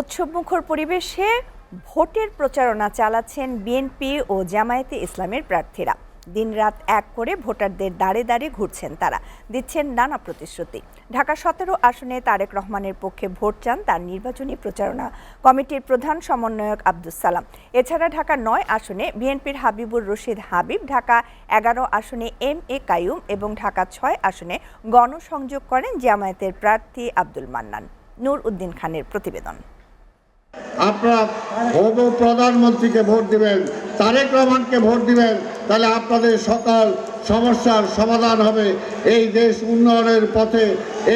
উৎসবমুখর পরিবেশে ভোটের প্রচারণা চালাচ্ছেন বিএনপি ও জামায়াতে ইসলামের প্রার্থীরা। দিনরাত এক করে ভোটারদের দাঁড়ে দাঁড়ে ঘুরছেন তারা, দিচ্ছেন নানা প্রতিশ্রুতি। ঢাকা ১৭ আসনে তারেক রহমানের পক্ষে ভোট চান তার নির্বাচনী প্রচারণা কমিটির প্রধান সমন্বয়ক আব্দুস সালাম। এছাড়া ঢাকা ৯ আসনে বিএনপির হাবিবুর রশিদ হাবিব, ঢাকা ১১ আসনে এম.এ. কাইয়ুম এবং ঢাকা ৬ আসনে গণসংযোগ করেন জামায়াতের প্রার্থী আব্দুল মান্নান। নূর উদ্দিন খানের প্রতিবেদন। আপনারা প্রধানমন্ত্রীকে ভোট দিবেন, তারেক রহমানকে ভোট দিবেন, তাহলে আপনাদের সকল সমস্যার সমাধান হবে, এই দেশ উন্নয়নের পথে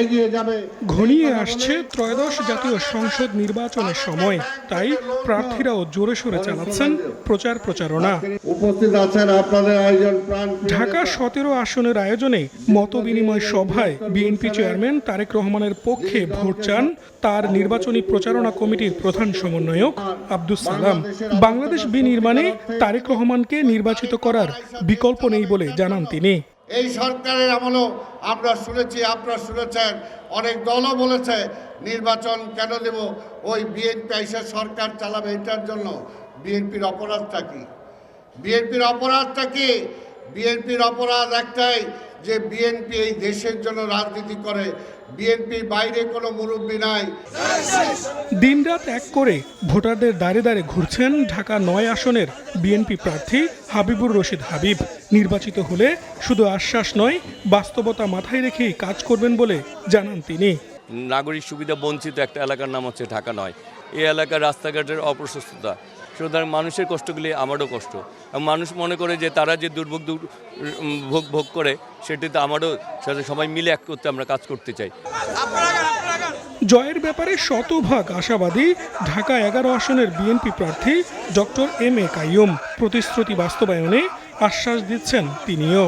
এগিয়ে যাবে। ঘনিয়ে আসছে ত্রয়োদশ জাতীয় সংসদ নির্বাচনের সময়, তাই প্রার্থীরাও জোরে সোরে চালাচ্ছেন প্রচারণা। উপস্থিত আছেন আপনাদের আয়োজন ঢাকা ১৭ আসনের আয়োজনে মতবিনিময় সভায় বিএনপি চেয়ারম্যান তারেক রহমানের পক্ষে ভোট চান তার নির্বাচনী প্রচারণা কমিটির প্রধান সমন্বয়ক আব্দুস সালাম। বাংলাদেশ বিনির্মাণে তারেক রহমানকে নির্বাচিত করার বিকল্প নেই বলে জানান তিনি। এই সরকারের আমলও আমরা শুনেছি, আপনারা শুনেছেন, অনেক দলও বলেছে নির্বাচন কেন দেব, ওই বিএনপি এসে সরকার চালাবে, এটার জন্য। বিএনপির অপরাধটা কি? বিএনপির অপরাধ একটাই, যে বিএনপি এই দেশের জন্য রাজনীতি করে, বিএনপির বাইরে কোনো মুরব্বী নাই। দিনরাত এক করে ভোটারদের দাঁড়ে দাঁড়ে ঘুরছেন ঢাকা ৯ আসনের বিএনপি প্রার্থী হাবিবুর রশিদ হাবিব। নির্বাচিত হলে শুধু আশ্বাস নয়, বাস্তবতা মাথায় রেখেই কাজ করবেন বলে জানান তিনি। নাগরিক সুবিধা বঞ্চিত একটা এলাকার নাম হচ্ছে ঢাকা ৯। এই এলাকার রাস্তাঘাটের অপ্রশস্ততা, সুতরাং মানুষের কষ্টগুলি আমারও কষ্ট। মানুষ মনে করে যে তারা যে দুর্ভোগ ভোগ করে, সেটিতে আমারও সাথে সবাই মিলে এক করতে আমরা কাজ করতে চাই। জয়ের ব্যাপারে শতভাগ আশাবাদী ঢাকা ১১ আসনের বিএনপি প্রার্থী ডক্টর এম.এ. কাইয়ুম। প্রতিশ্রুতি বাস্তবায়নে আশ্বাস দিচ্ছেন তিনিও।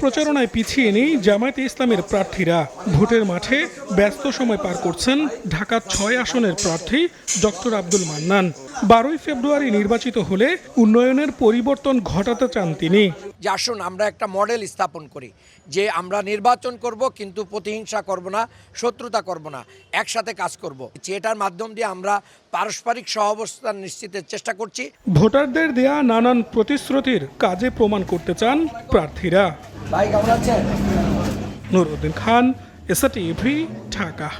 প্রচারণায় পিছিয়ে নেই জামায়াতে ইসলামের প্রার্থীরা। ভোটের মাঠে ব্যস্ত সময় পার করছেন ঢাকা ৬ আসনের প্রার্থী ডক্টর আব্দুল মান্নান। ১২ই ফেব্রুয়ারি নির্বাচিত হলে উন্নয়নের পরিবর্তন ঘটাতে চান তিনি। যে আসুন আমরা একটা মডেল স্থাপন করি, যে আমরা নির্বাচন করব কিন্তু প্রতিহিংসা করব না, শত্রুতা করব না, একসাথে কাজ করব। এটার মাধ্যম দিয়ে আমরা পারস্পরিক সহাবস্থান নিশ্চিতের চেষ্টা করছি। ভোটারদের দেয়া নানান প্রতিশ্রুতির কাজে প্রমাণ করতে চান প্রার্থীরা। ভাই কেমন আছেন? নূর উদ্দিন খান, এসআরটিভি, ঢাকা।